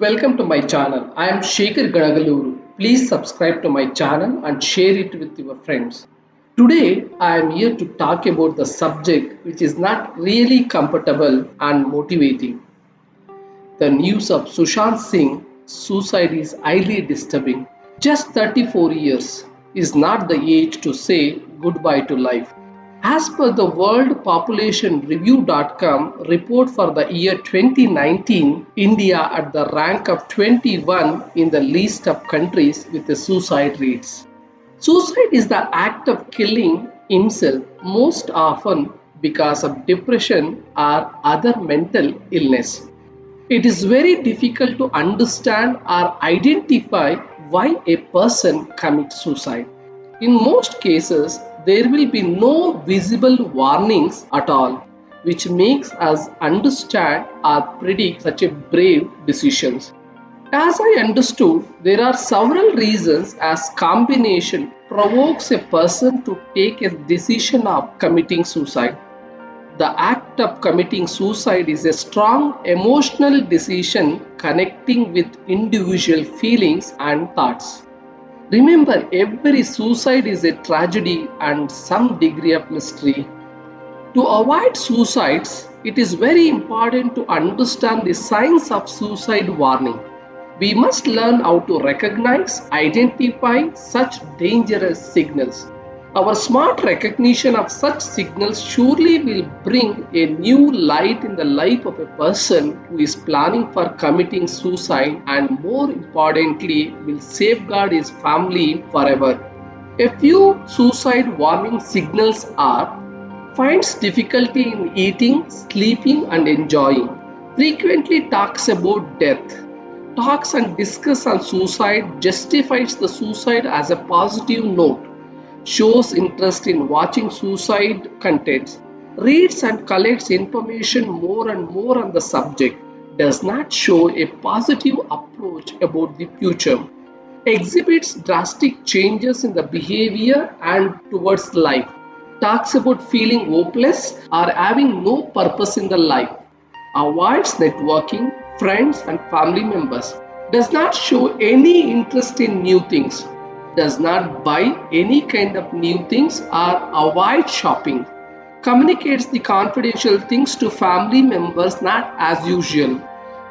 Welcome to my channel. I am Shekhar Ganagaluru. Please subscribe to my channel and share it with your friends. Today I am here to talk about the subject which is not really comfortable and motivating. The news of Sushant Singh suicide is highly disturbing. Just 34 years is not the age to say goodbye to life. As per the World Population Review.com report for the year 2019, India at the rank of 21 in the list of countries with the suicide rates. Suicide is the act of killing himself most often because of depression or other mental illness. It is very difficult to understand or identify why a person commits suicide. In most cases, there will be no visible warnings at all, which makes us understand or predict such a brave decisions. As I understood, there are several reasons as combination provokes a person to take a decision of committing suicide. The act of committing suicide is a strong emotional decision connecting with individual feelings and thoughts. Remember, every suicide is a tragedy and some degree of mystery. To avoid suicides, it is very important to understand the signs of suicide warning. We must learn how to recognize, identify such dangerous signals. Our smart recognition of such signals surely will bring a new light in the life of a person who is planning for committing suicide and more importantly will safeguard his family forever. A few suicide warning signals are: finds difficulty in eating, sleeping and enjoying, frequently talks about death, talks and discuss on suicide, justifies the suicide as a positive note, shows interest in watching suicide contents, reads and collects information more and more on the subject, does not show a positive approach about the future, exhibits drastic changes in the behavior and towards life, talks about feeling hopeless or having no purpose in the life, avoids networking, friends and family members, does not show any interest in new things, does not buy any kind of new things or avoid shopping, communicates the confidential things to family members not as usual,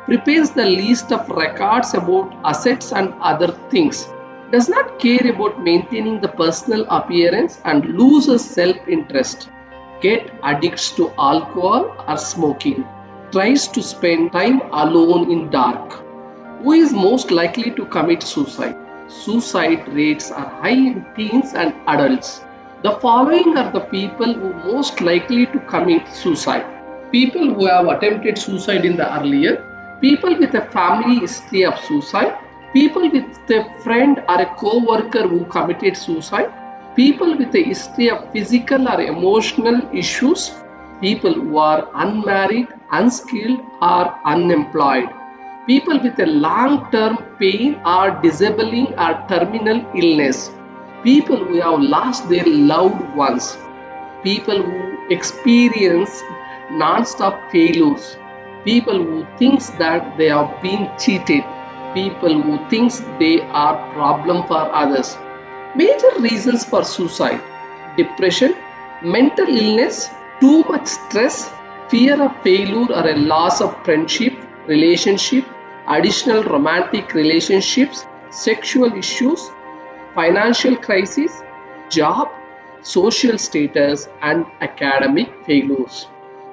prepares the list of records about assets and other things, does not care about maintaining the personal appearance and loses self-interest, get addicts to alcohol or smoking, tries to spend time alone in dark. Who is most likely to commit suicide? Suicide rates are high in teens and adults. The following are the people who are most likely to commit suicide: people who have attempted suicide in the earlier, people with a family history of suicide, people with a friend or a co-worker who committed suicide, people with a history of physical or emotional issues, people who are unmarried, unskilled or unemployed, people with a long-term pain or disabling or terminal illness, people who have lost their loved ones, people who experience non-stop failures, people who think that they have been cheated, people who think they are problem for others. Major reasons for suicide: depression, mental illness, too much stress, fear of failure or a loss of friendship, relationship, additional romantic relationships, sexual issues, financial crisis, job, social status and academic failures.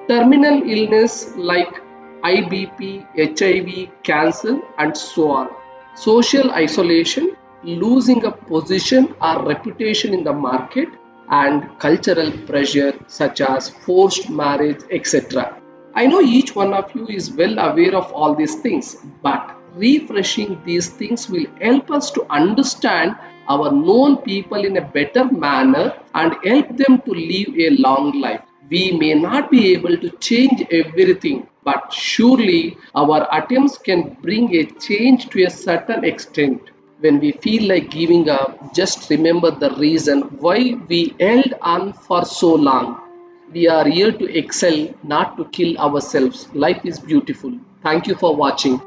Terminal illness like IBP, HIV, cancer and so on. Social isolation, losing a position or reputation in the market and cultural pressure such as forced marriage, etc. I know each one of you is well aware of all these things, but refreshing these things will help us to understand our known people in a better manner and help them to live a long life. We may not be able to change everything, but surely our attempts can bring a change to a certain extent. When we feel like giving up, just remember the reason why we held on for so long. We are here to excel, not to kill ourselves. Life is beautiful. Thank you for watching.